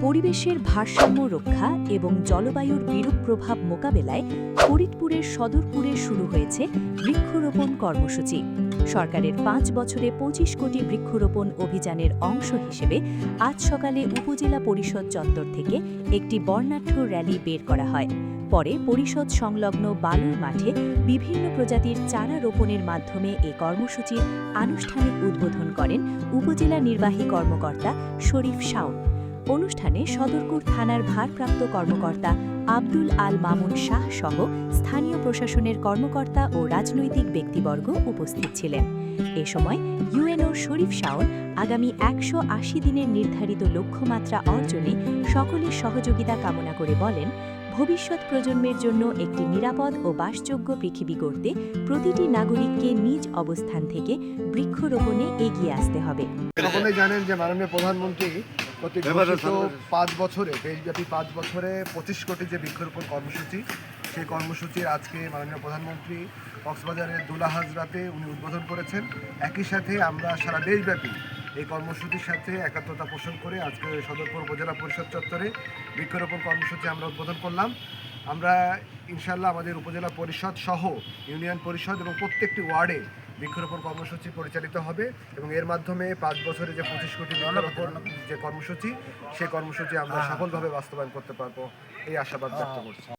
পরিবেশের ভারসাম্য রক্ষা এবং জলবায়ুর বিরূপ প্রভাব মোকাবেলায় ফরিদপুরের সদরপুরে শুরু হয়েছে বৃক্ষরোপণ কর্মসূচি। সরকারের ৫ বছরে ২৫ কোটি বৃক্ষরোপণ অভিযানের অংশ হিসেবে আজ সকালে উপজেলা পরিষদ চত্বর থেকে একটি বর্ণাঢ্য র্যালি বের করা হয়। পরে পরিষদ সংলগ্ন বালুর মাঠে বিভিন্ন প্রজাতির চারা রোপণের মাধ্যমে এ কর্মসূচির আনুষ্ঠানিক উদ্বোধন করেন উপজেলা নির্বাহী কর্মকর্তা শরীফ শাওন। অনুষ্ঠানে সদরপুর থানার ভারপ্রাপ্ত কর্মকর্তা আব্দুল আল মামুন শাহ সহ স্থানীয় প্রশাসনের কর্মকর্তা ও রাজনৈতিক ব্যক্তিবর্গ উপস্থিত ছিলেন। এ সময় ইউএনওর শরীফ শাওন আগামী ১৮০ দিনের নির্ধারিত লক্ষ্যমাত্রা অর্জনে সকলের সহযোগিতা কামনা করে বলেন, ভবিষ্যৎ প্রজন্মের জন্য একটি নিরাপদ ও বাসযোগ্য পৃথিবী গড়তে প্রতিটি নাগরিককে নিজ অবস্থান থেকে বৃক্ষরোপণে এগিয়ে আসতে হবে। সকলেই জানেন যে মাননীয় প্রধানমন্ত্রী প্রতি ৫ বছরে দেশব্যাপী ৫ বছরে ২৫ কোটি যে বৃক্ষরোপণ কর্মসূচি, সেই কর্মসূচির আজকে মাননীয় প্রধানমন্ত্রী কক্সবাজারের দুলা হাজরাতে উনি উদ্বোধন করেছেন। একই সাথে আমরা সারা দেশব্যাপী এই কর্মসূচির সাথে একাত্মতা পোষণ করে আজকে সদরপুর উপজেলা পরিষদ চত্বরে বৃক্ষরোপণ কর্মসূচি আমরা উদ্বোধন করলাম। আমরা ইনশাআল্লাহ আমাদের উপজেলা পরিষদ সহ ইউনিয়ন পরিষদ এবং প্রত্যেকটি ওয়ার্ডে বৃক্ষরোপণ কর্মসূচি পরিচালিত হবে এবং এর মাধ্যমে ৫ বছরে যে ২৫ কোটি বৃক্ষরোপণ যে কর্মসূচি, সেই কর্মসূচি আমরা সফলভাবে বাস্তবায়ন করতে পারবো, এই আশাবাদ ব্যক্ত করছি।